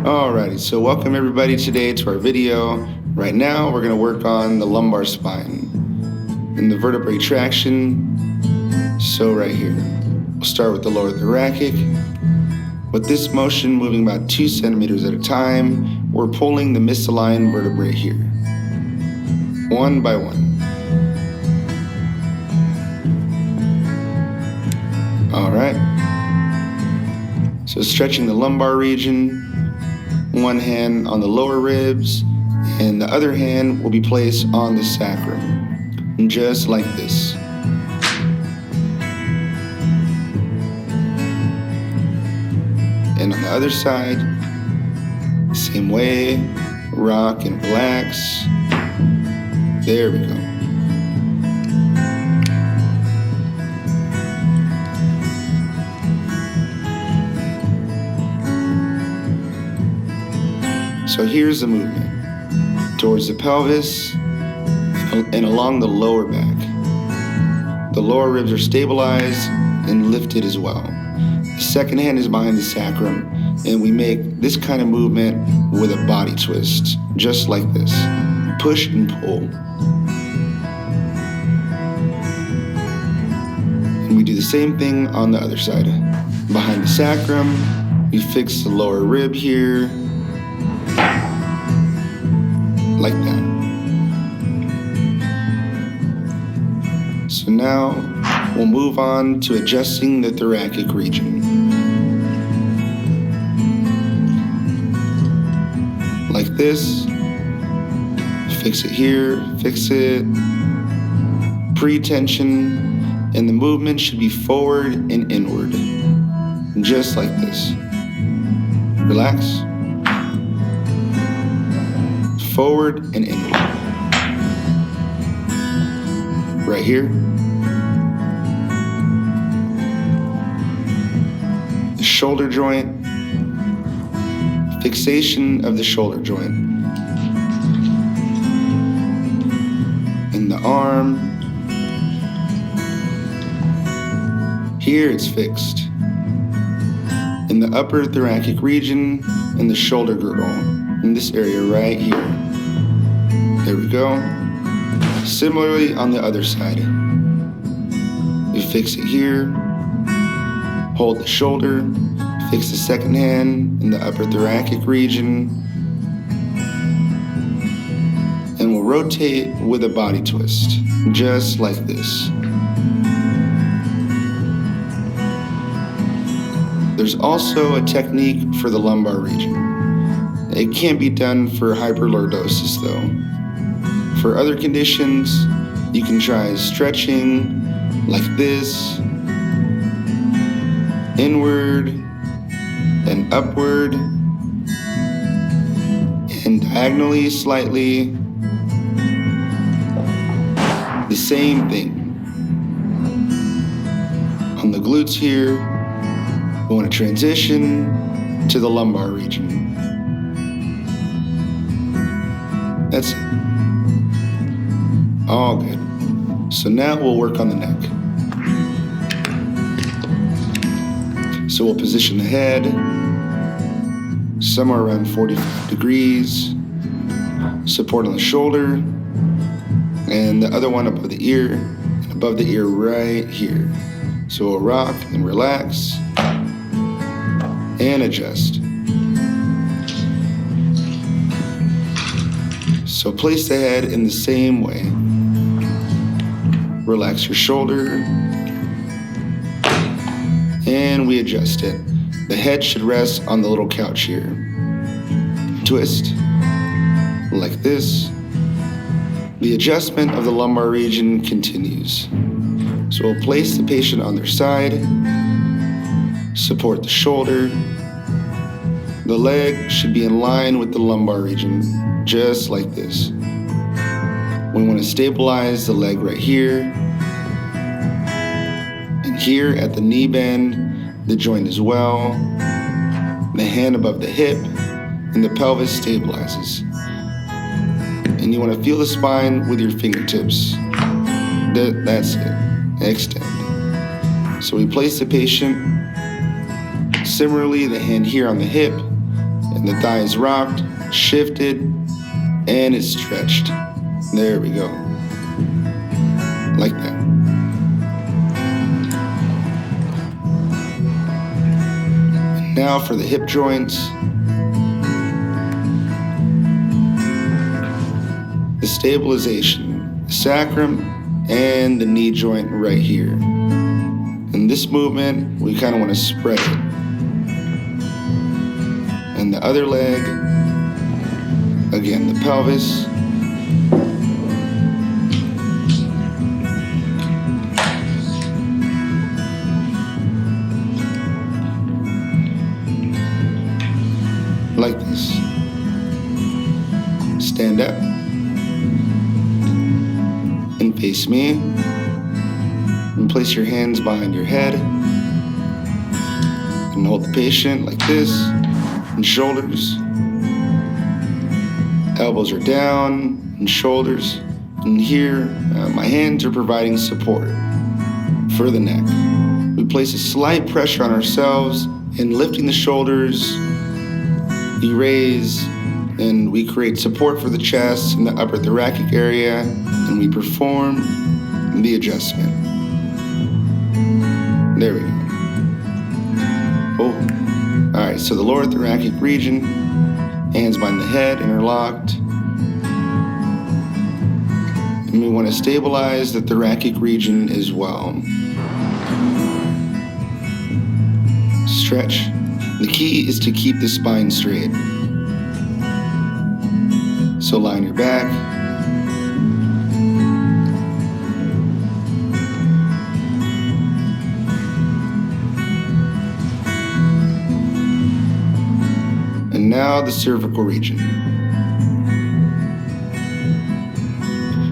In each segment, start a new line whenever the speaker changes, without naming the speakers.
Alrighty, so welcome everybody today to our video. Right now we're going to work on the lumbar spine and the vertebrae traction. So right here, we'll start with the lower thoracic. With this motion moving about 2 centimeters at a time, we're pulling the misaligned vertebrae here, one by one. Alright, so stretching the lumbar region, one hand on the lower ribs, and the other hand will be placed on the sacrum, just like this. And on the other side, same way, rock and relax. There we go. So here's the movement towards the pelvis and along the lower back. The lower ribs are stabilized and lifted as well. The second hand is behind the sacrum, and we make this kind of movement with a body twist, just like this. Push and pull. And we do the same thing on the other side. Behind the sacrum, we fix the lower rib here, like that. So now we'll move on to adjusting the thoracic region. Like this. Fix it here, fix it. Pre-tension, and the movement should be forward and inward. Just like this. Relax. Forward and inward. Right here. The shoulder joint. Fixation of the shoulder joint. And the arm. Here it's fixed. In the upper thoracic region and the shoulder girdle. In this area right here. There we go. Similarly on the other side. We fix it here. Hold the shoulder. Fix the second hand in the upper thoracic region. And we'll rotate with a body twist. Just like this. There's also a technique for the lumbar region. It can't be done for hyperlordosis though. For other conditions, you can try stretching like this, inward and upward, and diagonally slightly. The same thing. On the glutes here, we want to transition to the lumbar region. That's it. All good. So now we'll work on the neck. So we'll position the head somewhere around 45 degrees, support on the shoulder, and the other one above the ear, and above the ear right here. So we'll rock and relax and adjust. So place the head in the same way. Relax your shoulder, and we adjust it. The head should rest on the little couch here. Twist, like this. The adjustment of the lumbar region continues. So we'll place the patient on their side, support the shoulder. The leg should be in line with the lumbar region, just like this. We want to stabilize the leg right here. And here at the knee bend, the joint as well. The hand above the hip, and the pelvis stabilizes. And you want to feel the spine with your fingertips. That's it. Extend. So we place the patient. Similarly, the hand here on the hip, And the thigh is rocked, shifted, and it's stretched. There we go. Like that. And now for the hip joints. The stabilization, the sacrum, and the knee joint right here. In this movement, we kind of want to spread it. And the other leg, again, the pelvis. Like this. Stand up and face me. And place your hands behind your head. And hold the patient like this. And shoulders. Elbows are down and shoulders. And here, my hands are providing support for the neck. We place a slight pressure on ourselves and lifting the shoulders. We raise and we create support for the chest and the upper thoracic area, and we perform the adjustment. There we go. Oh. All right, so the lower thoracic region, hands behind the head, interlocked. And we want to stabilize the thoracic region as well. Stretch. The key is to keep the spine straight. So lie on your back. And now the cervical region.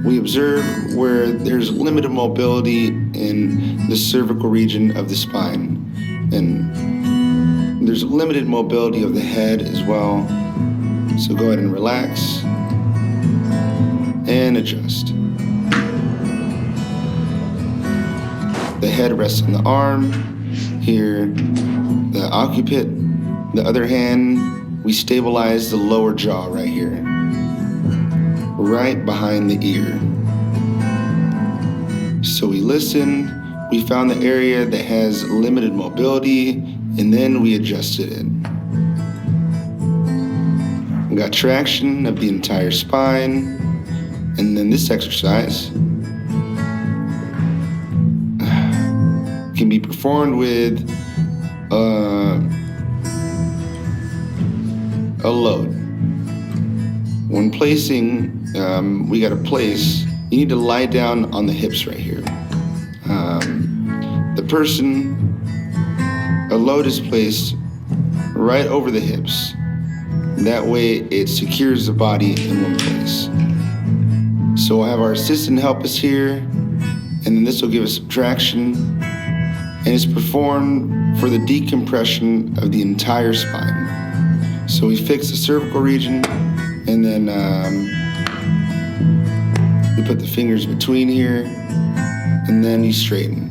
We observe where there's limited mobility in the cervical region of the spine. And there's limited mobility of the head as well. So go ahead and relax and adjust. The head rests on the arm. Here, the occiput. The other hand, we stabilize the lower jaw right here, right behind the ear. So we listen. We found the area that has limited mobility, and then we adjusted it. We got traction of the entire spine. And then this exercise can be performed with a load. When placing, we got to place, you need to lie down on the hips right here. The person, a load is placed right over the hips. That way it secures the body in one place. So we'll have our assistant help us here, and then this will give us subtraction, and it's performed for the decompression of the entire spine. So we fix the cervical region, and then we put the fingers between here, and then you straighten.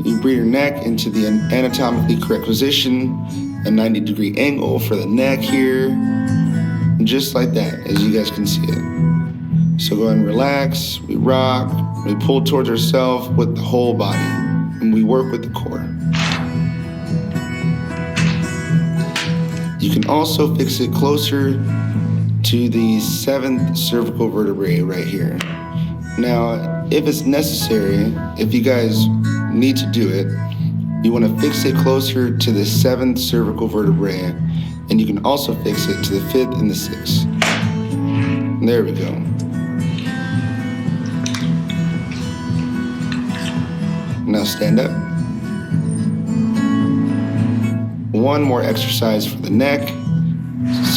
You bring your neck into the anatomically correct position, a 90-degree angle for the neck here, and just like that, as you guys can see it. So go ahead and relax, we rock, we pull towards ourselves with the whole body, and we work with the core. You can also fix it closer to the 7th cervical vertebrae right here. Now, if it's necessary, if you guys need to do it, you want to fix it closer to the 7th cervical vertebrae, and you can also fix it to the 5th and the 6th. There we go. Now stand up. One more exercise for the neck.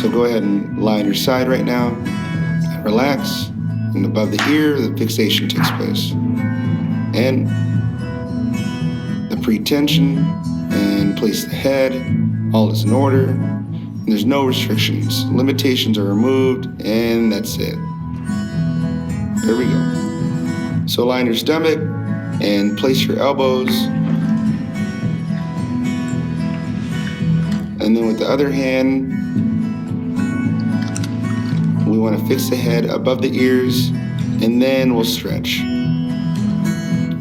So go ahead and lie on your side right now and relax. And above the ear, the fixation takes place. And the pre-tension, and place the head. All is in order. And there's no restrictions. Limitations are removed, and that's it. There we go. So lie on your stomach and place your elbows. And And then with the other hand, we want to fix the head above the ears, and then we'll stretch.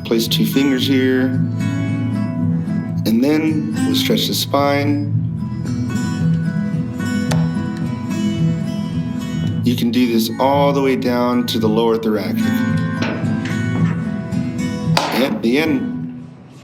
Place 2 fingers here, and then we'll stretch the spine. You can do this all the way down to the lower thoracic. And the end.